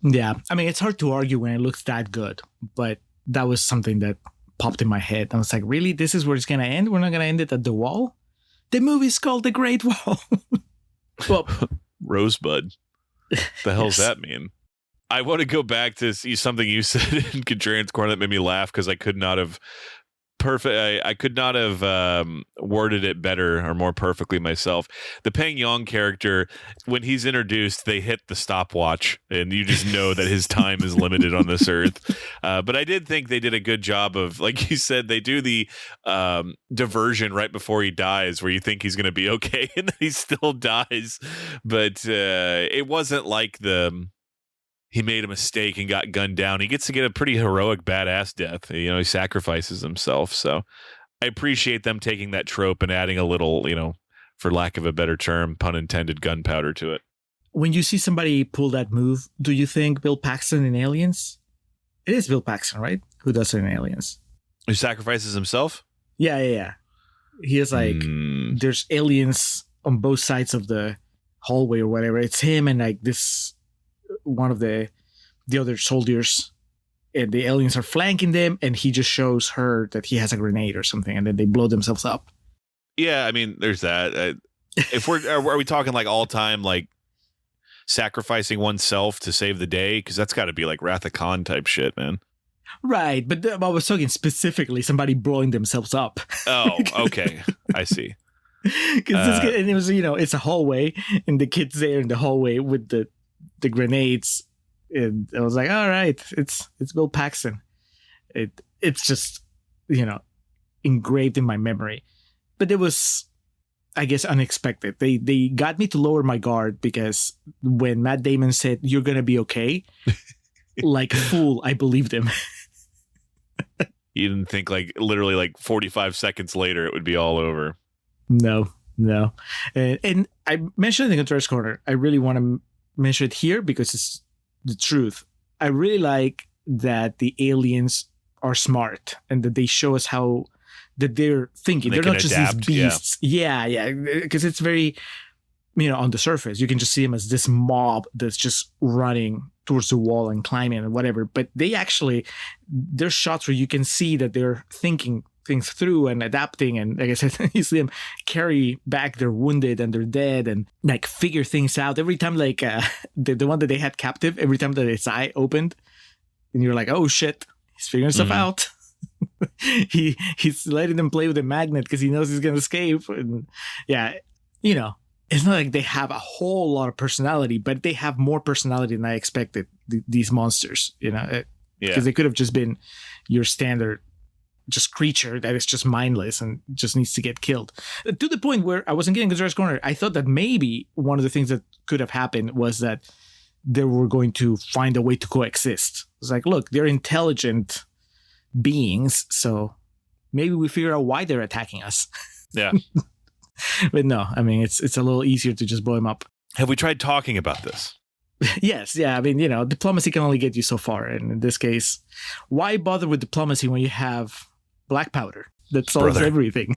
Yeah, I mean, it's hard to argue when it looks that good, but that was something that popped in my head. I was like, really? This is where it's going to end? We're not going to end it at the wall? The movie's called The Great Wall. Well, Rosebud. The hell's that mean? I want to go back to see something you said in Contrarian's Corner that made me laugh, because I could not have worded it better or more perfectly myself. The Peng Yong character, when he's introduced, they hit the stopwatch, and you just know that his time is limited on this earth. But I did think they did a good job of, like you said, they do the diversion right before he dies, where you think he's going to be okay, and then he still dies. But it wasn't like the he made a mistake and got gunned down. He gets to get a pretty heroic, badass death. You know, he sacrifices himself. So I appreciate them taking that trope and adding a little, you know, for lack of a better term, pun intended, gunpowder to it. When you see somebody pull that move, do you think Bill Paxton in Aliens? It is Bill Paxton, right? Who does it in Aliens? Who sacrifices himself? Yeah. He is like, there's aliens on both sides of the hallway or whatever. It's him and like this one of the other soldiers, and the aliens are flanking them, and he just shows her that he has a grenade or something, and then they blow themselves up. Yeah, I mean, there's that. If are we talking like all time, like sacrificing oneself to save the day? Because that's got to be like Wrath of Khan type shit, man. Right, but I was talking specifically somebody blowing themselves up. Oh, okay, I see. Because and it was, you know, it's a hallway, and the kid's there in the hallway with the grenades, and I was like, all right, it's Bill Paxton. It's just, you know, engraved in my memory. But it was, I guess, unexpected. They got me to lower my guard, because when Matt Damon said, "You're gonna be okay," like a fool, I believed him. You didn't think like literally like 45 seconds later it would be all over. No. And I mentioned it in the Controversial Corner. I really want to mention it here because it's the truth. I really like that the aliens are smart and that they show us how that they're thinking. They're not just adapt, these beasts. Yeah. Because it's very, you know, on the surface, you can just see them as this mob that's just running towards the wall and climbing and whatever. But they actually, there's shots where you can see that they're thinking things through and adapting. And like I said, you see them carry back their wounded and their dead and like figure things out. Every time, like the one that they had captive, every time that its eye opened, and you're like, oh shit, he's figuring stuff out. He's letting them play with the magnet because he knows he's going to escape. And yeah, you know, it's not like they have a whole lot of personality, but they have more personality than I expected, these monsters, you know, because they could have just been your standard just creature that is just mindless and just needs to get killed. To the point where I wasn't getting Controversial Corner, I thought that maybe one of the things that could have happened was that they were going to find a way to coexist. It's like, look, they're intelligent beings, so maybe we figure out why they're attacking us. Yeah. But no, I mean, it's a little easier to just blow him up. Have we tried talking about this? Yes, yeah. I mean, you know, diplomacy can only get you so far. And in this case, why bother with diplomacy when you have black powder that solves everything?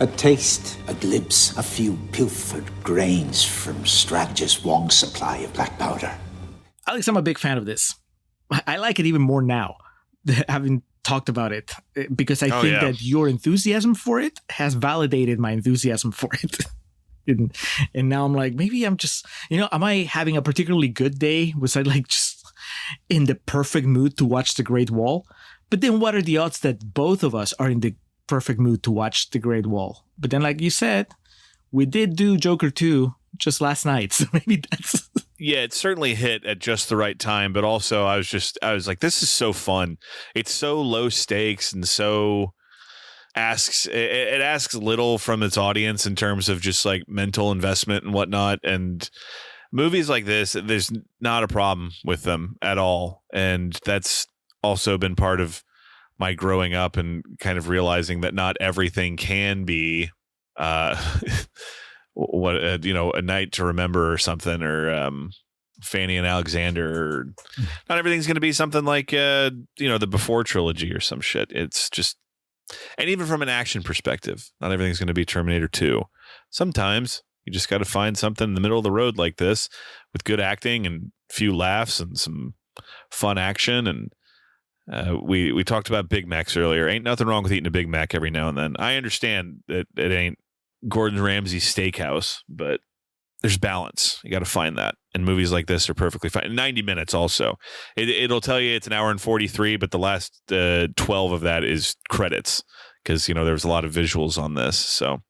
A taste, a glimpse, a few pilfered grains from Strategist Wong's supply of black powder. Alex, I'm a big fan of this. I like it even more now, having talked about it, because I think that your enthusiasm for it has validated my enthusiasm for it. And now I'm like, maybe I'm just, you know, am I having a particularly good day? Was I like just in the perfect mood to watch The Great Wall? But then what are the odds that both of us are in the perfect mood to watch The Great Wall? But then, like you said, we did do Joker 2 just last night. So maybe that's... Yeah, it certainly hit at just the right time. But also I was like, this is so fun. It's so low stakes and so it asks little from its audience in terms of just like mental investment and whatnot. And movies like this, there's not a problem with them at all. And that's also been part of my growing up and kind of realizing that not everything can be you know, A Night to Remember or something, or Fanny and Alexander, or not everything's going to be something like you know, the Before trilogy or some shit. It's just, and even from an action perspective, not everything's going to be Terminator 2. Sometimes you just got to find something in the middle of the road like this with good acting and a few laughs and some fun action. And we talked about Big Macs earlier. Ain't nothing wrong with eating a Big Mac every now and then. I understand that it ain't Gordon Ramsay's steakhouse, but there's balance. You got to find that. And movies like this are perfectly fine. 90 minutes also. It'll tell you it's an hour and 43, but the last 12 of that is credits, because, you know, there's a lot of visuals on this. So,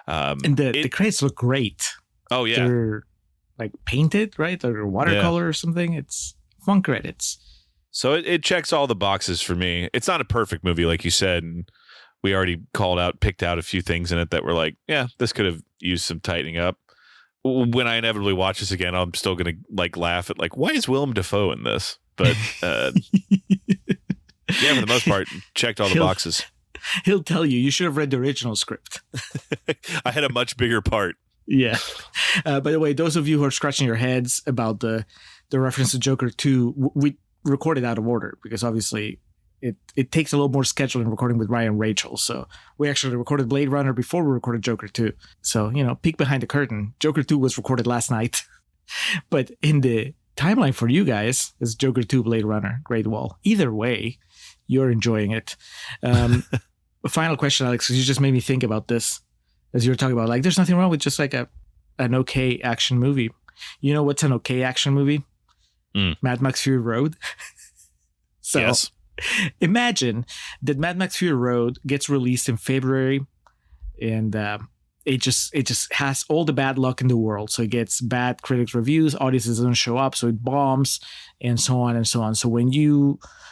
and the credits look great. Oh, yeah. They're like painted, right? Or watercolor or something. It's fun credits. So it checks all the boxes for me. It's not a perfect movie, like you said. And we already picked out a few things in it that were like, yeah, this could have used some tightening up. when I inevitably watch this again, I'm still gonna like laugh at like, why is Willem Dafoe in this? But yeah, for the most part, checked all the boxes. He'll tell you should have read the original script. I had a much bigger part. Yeah. By the way, those of you who are scratching your heads about the reference to Joker 2, we recorded out of order because obviously it takes a little more scheduling recording with Ryan and Rachel. So we actually recorded Blade Runner before we recorded Joker 2. So, peek behind the curtain. Joker 2 was recorded last night. But in the timeline for you guys is Joker 2, Blade Runner, Great Wall. Either way, you're enjoying it. Final question, Alex, because you just made me think about this as you were talking about, like, there's nothing wrong with just like an okay action movie. You know what's an okay action movie? Mad Max Fury Road. So yes. Imagine that Mad Max Fury Road gets released in February, and it just has all the bad luck in the world. So it gets bad critics reviews, audiences don't show up, so it bombs, and so on and so on. So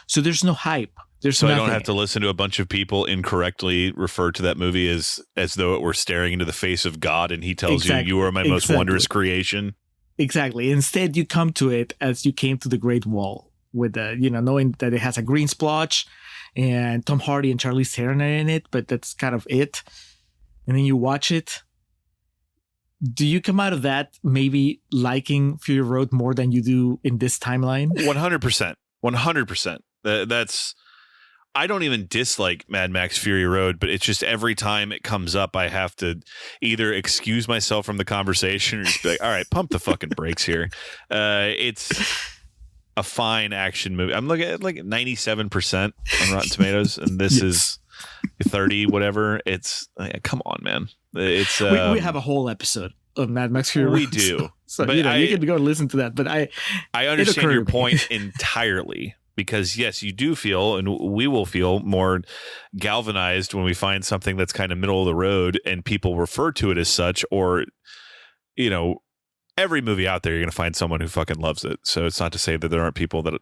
so there's no hype. So I don't have to listen to a bunch of people incorrectly refer to that movie as though it were staring into the face of God, and he tells you are my most wondrous creation. Exactly. Instead, you come to it as you came to the Great Wall, with knowing that it has a green splotch and Tom Hardy and Charlize Theron are in it, but that's kind of it. And then you watch it. Do you come out of that maybe liking Fury Road more than you do in this timeline? 100%. 100%. That's. I don't even dislike Mad Max Fury Road, but it's just every time it comes up, I have to either excuse myself from the conversation or just be like, all right, pump the fucking brakes here. It's a fine action movie. I'm looking at like 97% on Rotten Tomatoes, and this is 30, whatever. It's come on, man. It's we have a whole episode of Mad Max Fury Road. We do. So you can go listen to that. But I understand your point entirely. Because, yes, you do feel, and we will feel more galvanized when we find something that's kind of middle of the road and people refer to it as such, or, every movie out there, you're going to find someone who fucking loves it. So it's not to say that there aren't people that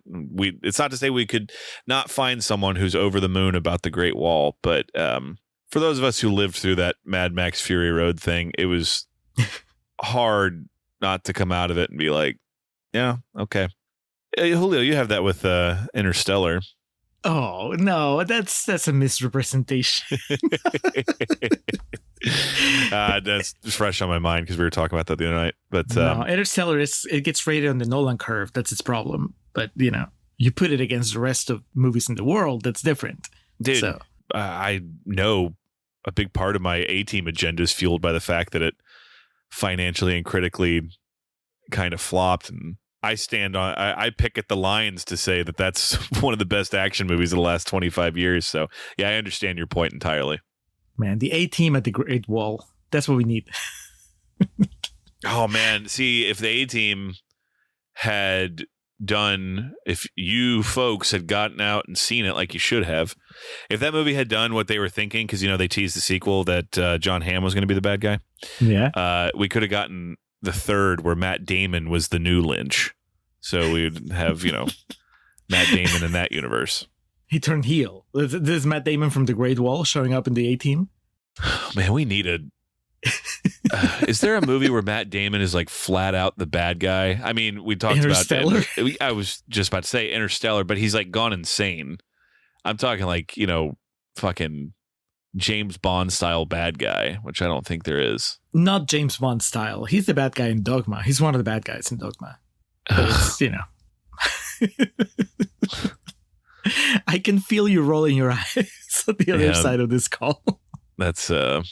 it's not to say we could not find someone who's over the moon about the Great Wall. But for those of us who lived through that Mad Max Fury Road thing, it was hard not to come out of it and be like, yeah, okay. Julio, you have that with Interstellar. Oh no, that's a misrepresentation. That's fresh on my mind because we were talking about that the other night. But no, Interstellar it gets rated on the Nolan curve. That's its problem. But you put it against the rest of movies in the world, that's different. Dude, so. I know a big part of my A-Team agenda is fueled by the fact that it financially and critically kind of flopped, and I stand on. I pick at the lines to say that that's one of the best action movies of the last 25 years. So yeah, I understand your point entirely. Man, the A-Team at the Great Wall. That's what we need. Oh man, see, if the A-Team had done, if you folks had gotten out and seen it like you should have, if that movie had done what they were thinking, because they teased the sequel that John Hamm was going to be the bad guy. Yeah, we could have gotten the third where Matt Damon was the new Lynch. So we'd have, Matt Damon in that universe. He turned heel. This is Matt Damon from The Great Wall showing up in the A-Team. Man, we need is there a movie where Matt Damon is like flat out the bad guy? I mean, we talked about I was just about to say Interstellar, but he's like gone insane. I'm talking like, fucking James Bond style bad guy, which I don't think there is. Not James Bond style. He's the bad guy in Dogma. He's one of the bad guys in Dogma. But it's, I can feel you rolling your eyes on the other side of this call. That's yeah.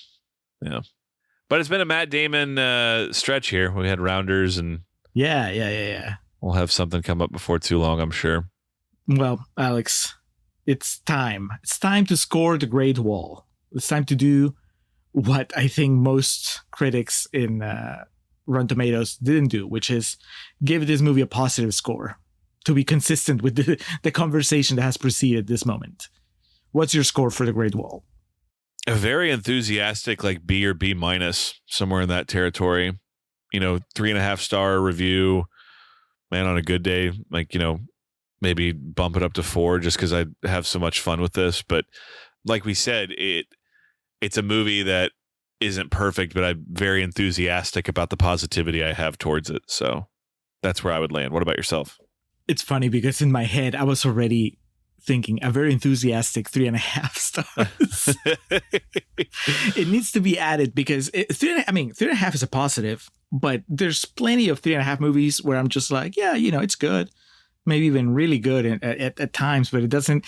But it's been a Matt Damon stretch here. We had Rounders, and yeah. We'll have something come up before too long, I'm sure. Well, Alex, it's time. It's time to score the Great Wall. It's time to do what I think most critics in Rotten Tomatoes didn't do, which is give this movie a positive score to be consistent with the conversation that has preceded this moment. What's your score for the Great Wall? A very enthusiastic, like B or B minus, somewhere in that territory. 3.5 star review. Man, on a good day, like, maybe bump it up to 4 just because I have so much fun with this. But like we said, it's a movie that isn't perfect, but I'm very enthusiastic about the positivity I have towards it. So that's where I would land. What about yourself? It's funny because in my head, I was already thinking a very enthusiastic 3.5 stars. It needs to be added because 3.5 is a positive, but there's plenty of 3.5 movies where I'm just like, yeah, it's good, maybe even really good at times, but it doesn't.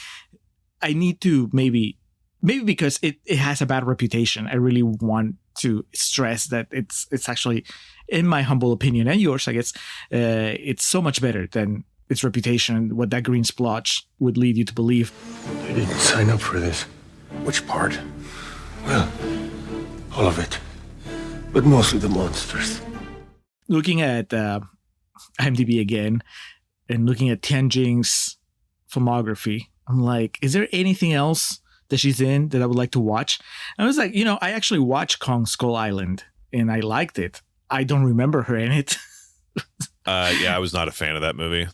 I need to maybe because it has a bad reputation. I really want to stress that it's actually, in my humble opinion and yours, I guess, it's so much better than its reputation, what that green splotch would lead you to believe. I didn't sign up for this. Which part? Well, all of it. But mostly the monsters. Looking at IMDb again and looking at Tianjing's filmography, I'm like, is there anything else that she's in that I would like to watch? And I was like, I actually watched Kong Skull Island and I liked it. I don't remember her in it. Yeah, I was not a fan of that movie.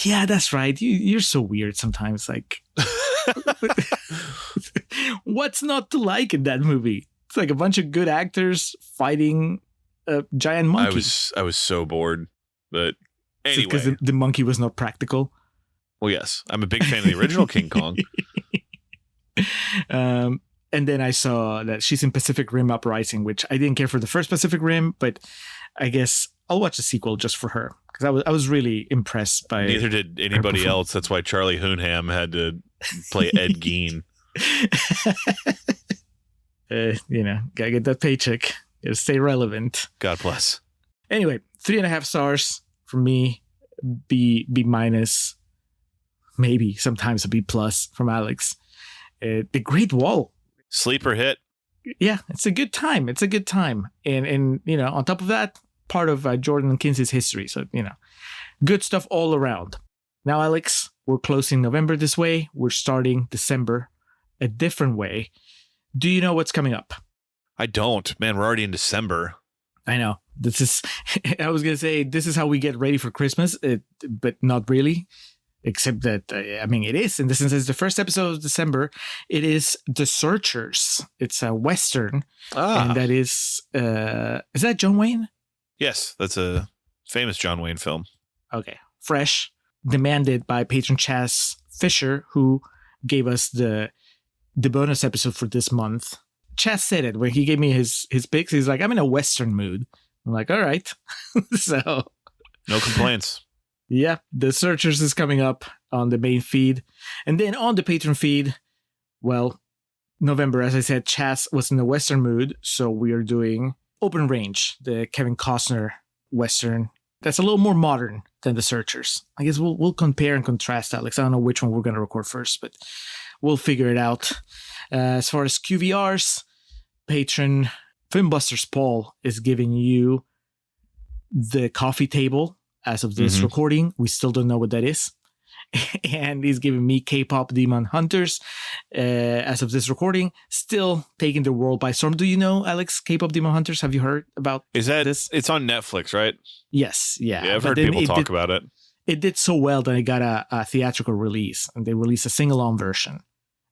Yeah, that's right. You're so weird sometimes. Like, what's not to like in that movie? It's like a bunch of good actors fighting a giant monkey. I was so bored. But anyway, because the monkey was not practical. Well, yes, I'm a big fan of the original King Kong. And then I saw that she's in Pacific Rim Uprising, which I didn't care for the first Pacific Rim, but I guess I'll watch the sequel just for her because I was really impressed by. Neither did anybody else. That's why Charlie Hunnam had to play Ed Gein. Gotta get that paycheck. Gotta stay relevant. God bless. Anyway, 3.5 stars from me. B minus, maybe sometimes a B plus from Alex. The Great Wall. Sleeper hit. Yeah, it's a good time. And on top of that, part of Jordan and Kinsey's history. So, good stuff all around. Now, Alex, we're closing November this way. We're starting December a different way. Do you know what's coming up? I don't. Man, we're already in December. I know. I was going to say, this is how we get ready for Christmas, but not really. Except that, it is. And since it's the first episode of December, it is The Searchers. It's a Western. And that is that John Wayne? Yes, that's a famous John Wayne film. Okay. Fresh. Demanded by patron Chaz Fisher, who gave us the bonus episode for this month. Chaz said it when he gave me his picks. He's like, I'm in a Western mood. I'm like, all right. So. No complaints. Yeah, The Searchers is coming up on the main feed. And then on the Patreon feed, well, November, as I said, Chaz was in the Western mood. So we are doing Open Range, the Kevin Costner Western. That's a little more modern than The Searchers. I guess we'll compare and contrast, Alex. I don't know which one we're going to record first, but we'll figure it out. As far as QVRs, patron Filmbusters Paul is giving you The Coffee Table. As of this recording, we still don't know what that is. And he's giving me K-pop Demon Hunters. As of this recording, still taking the world by storm. Do you know, Alex, K-pop Demon Hunters? Have you heard about this? It's on Netflix, right? Yes, yeah. Yeah, I've heard people talk about it. It did so well that it got a theatrical release. And they released a sing-along version.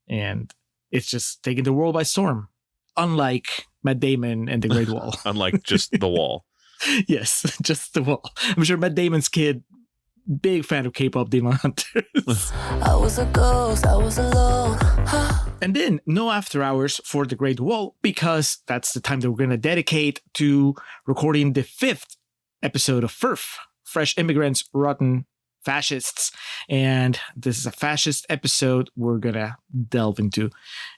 And it's just taking the world by storm. Unlike Matt Damon and The Great Wall. Unlike just The Wall. Yes, just The Wall. I'm sure Matt Damon's kid, big fan of K-pop Demon Hunters. I was a ghost, I was alone. And then no after hours for The Great Wall, because that's the time that we're going to dedicate to recording the 5th episode of FIRF, Fresh Immigrants, Rotten Fascists. And this is a fascist episode. We're going to delve into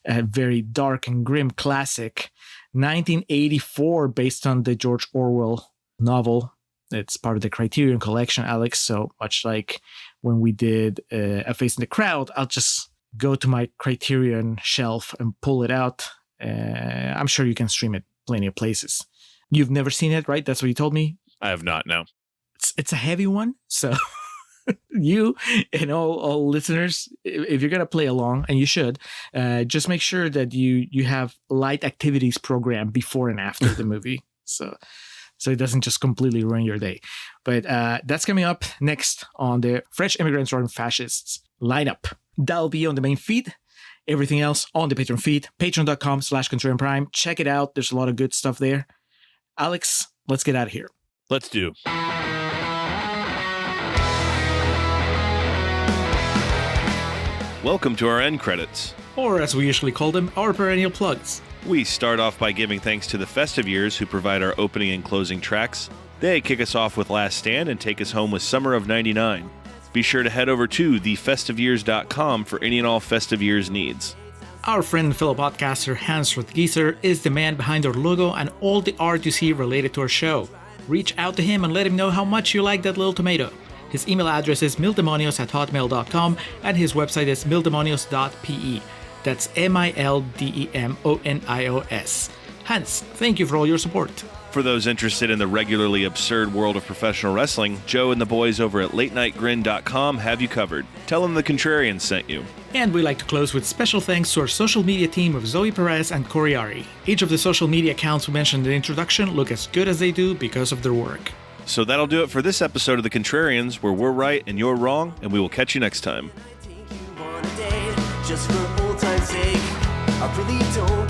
a very dark and grim classic, 1984, based on the George Orwell novel. It's part of the Criterion Collection, Alex. So much like when we did A Face in the Crowd, I'll just go to my Criterion shelf and pull it out. I'm sure you can stream it plenty of places. You've never seen it, right? That's what you told me? I have not, no. It's a heavy one, so you and all listeners, if you're going to play along, and you should, just make sure that you have light activities programmed before and after the movie. So it doesn't just completely ruin your day. But that's coming up next on the Fresh Immigrants or Fascists lineup. That'll be on the main feed. Everything else on the Patreon feed, patreon.com/ContrarianPrime. Check it out. There's a lot of good stuff there. Alex, let's get out of here. Let's do. Welcome to our end credits. Or as we usually call them, our perennial plugs. We start off by giving thanks to the Festive Years who provide our opening and closing tracks. They kick us off with Last Stand and take us home with Summer of 99. Be sure to head over to thefestiveyears.com for any and all Festive Years needs. Our friend and fellow podcaster Hans Rothgieser is the man behind our logo and all the art you see related to our show. Reach out to him and let him know how much you like that little tomato. His email address is mildemonios@hotmail.com and his website is mildemonios.pe. That's MILDEMONIOS. Hans, thank you for all your support. For those interested in the regularly absurd world of professional wrestling, Joe and the boys over at latenightgrin.com have you covered. Tell them the Contrarians sent you. And we like to close with special thanks to our social media team of Zoe Perez and Corey Ari. Each of the social media accounts we mentioned in the introduction look as good as they do because of their work. So that'll do it for this episode of The Contrarians, where we're right and you're wrong, and we will catch you next time. Just for old time's sake, I really don't